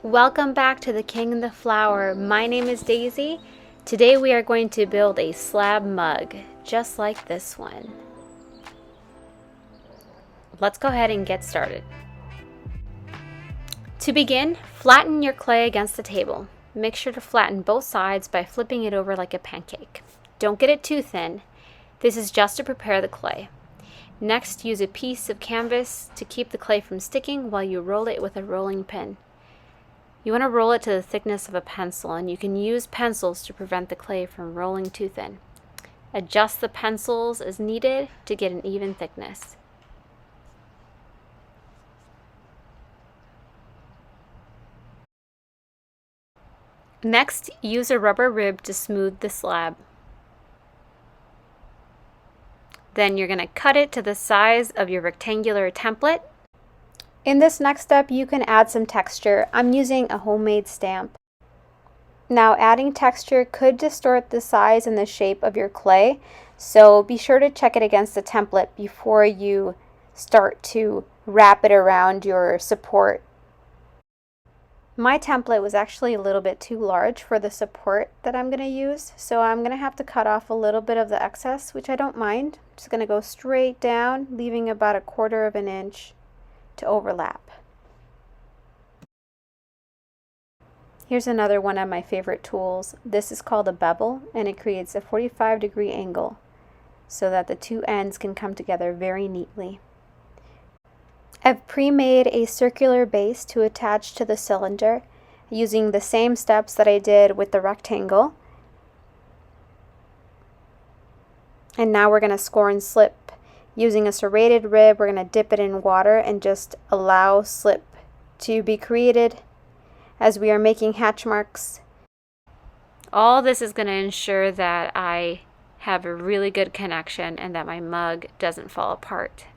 Welcome back to The King and the Flower. My name is Daisy. Today we are going to build a slab mug, just like this one. Let's go ahead and get started. To begin, flatten your clay against the table. Make sure to flatten both sides by flipping it over like a pancake. Don't get it too thin. This is just to prepare the clay. Next, use a piece of canvas to keep the clay from sticking while you roll it with a rolling pin. You want to roll it to the thickness of a pencil, and you can use pencils to prevent the clay from rolling too thin. Adjust the pencils as needed to get an even thickness. Next, use a rubber rib to smooth the slab. Then you're going to cut it to the size of your rectangular template. In this next step, you can add some texture. I'm using a homemade stamp. Now, adding texture could distort the size and the shape of your clay, so be sure to check it against the template before you start to wrap it around your support. My template was actually a little bit too large for the support that I'm going to use, so I'm going to have to cut off a little bit of the excess, which I don't mind. I'm just going to go straight down, leaving about 1/4 of an inch to overlap. Here's another one of my favorite tools. This is called a bevel, and it creates a 45-degree angle so that the two ends can come together very neatly. I've pre-made a circular base to attach to the cylinder using the same steps that I did with the rectangle. And now we're going to score and slip. Using a serrated rib, we're going to dip it in water and just allow slip to be created as we are making hatch marks. All this is going to ensure that I have a really good connection and that my mug doesn't fall apart.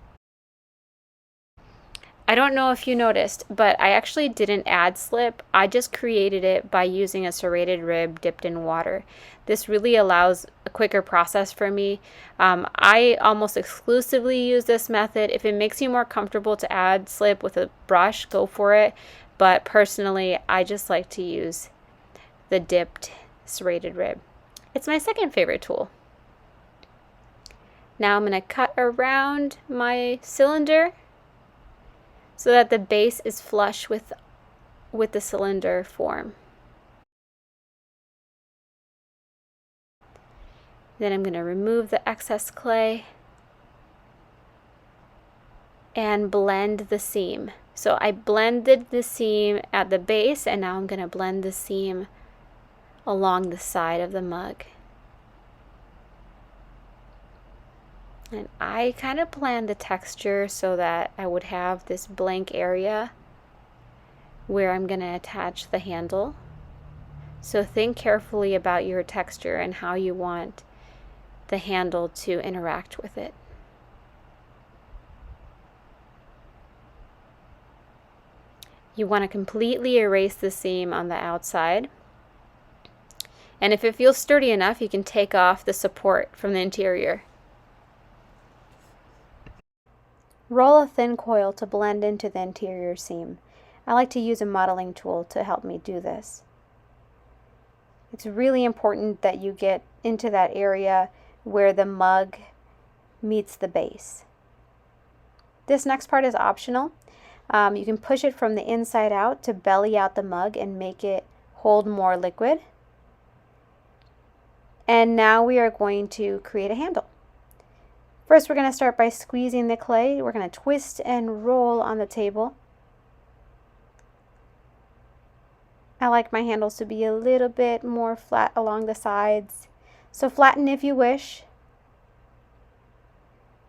I don't know if you noticed, but I actually didn't add slip. I just created it by using a serrated rib dipped in water. This really allows a quicker process for me. I almost exclusively use this method. If it makes you more comfortable to add slip with a brush, go for it. But personally, I just like to use the dipped serrated rib. It's my second favorite tool. Now I'm going to cut around my cylinder so that the base is flush with the cylinder form. Then I'm going to remove the excess clay and blend the seam. So I blended the seam at the base, and now I'm going to blend the seam along the side of the mug. And I kind of planned the texture so that I would have this blank area where I'm going to attach the handle. So think carefully about your texture and how you want the handle to interact with it. You want to completely erase the seam on the outside. And if it feels sturdy enough, you can take off the support from the interior. Roll a thin coil to blend into the interior seam. I like to use a modeling tool to help me do this. It's really important that you get into that area where the mug meets the base. This next part is optional. You can push it from the inside out to belly out the mug and make it hold more liquid. And now we are going to create a handle. First, we're going to start by squeezing the clay. We're going to twist and roll on the table. I like my handles to be a little bit more flat along the sides, so flatten if you wish.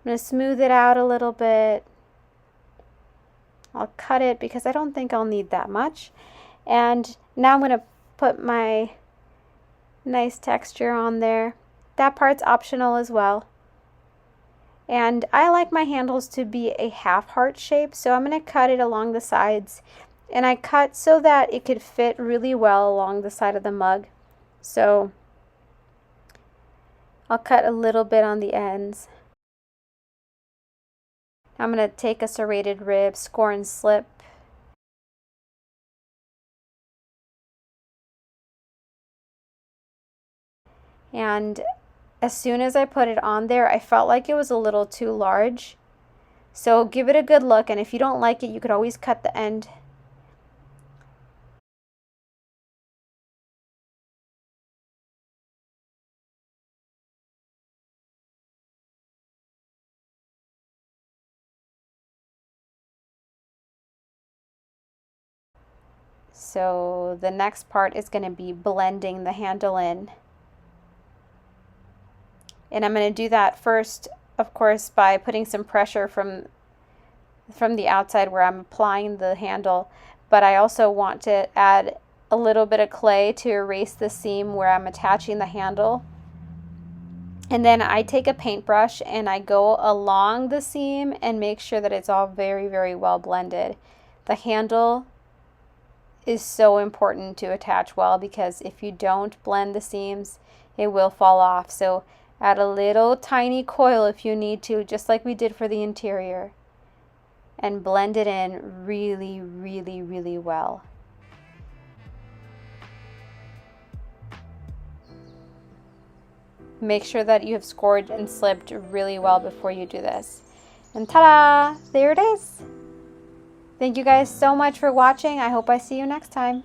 I'm going to smooth it out a little bit. I'll cut it because I don't think I'll need that much. And now I'm going to put my nice texture on there. That part's optional as well. And I like my handles to be a half heart shape, so I'm going to cut it along the sides. And I cut so that it could fit really well along the side of the mug. So I'll cut a little bit on the ends. I'm going to take a serrated rib, score and slip, And as soon as I put it on there, I felt like it was a little too large. So give it a good look, and if you don't like it, you could always cut the end. So the next part is going to be blending the handle in. And I'm going to do that first, of course, by putting some pressure from the outside where I'm applying the handle. But I also want to add a little bit of clay to erase the seam where I'm attaching the handle. And then I take a paintbrush and I go along the seam and make sure that it's all very, very well blended. The handle is so important to attach well, because if you don't blend the seams, it will fall off. So add a little tiny coil if you need to, just like we did for the interior, and blend it in really, really, really well. Make sure that you have scored and slipped really well before you do this. And ta-da! There it is! Thank you guys so much for watching. I hope I see you next time.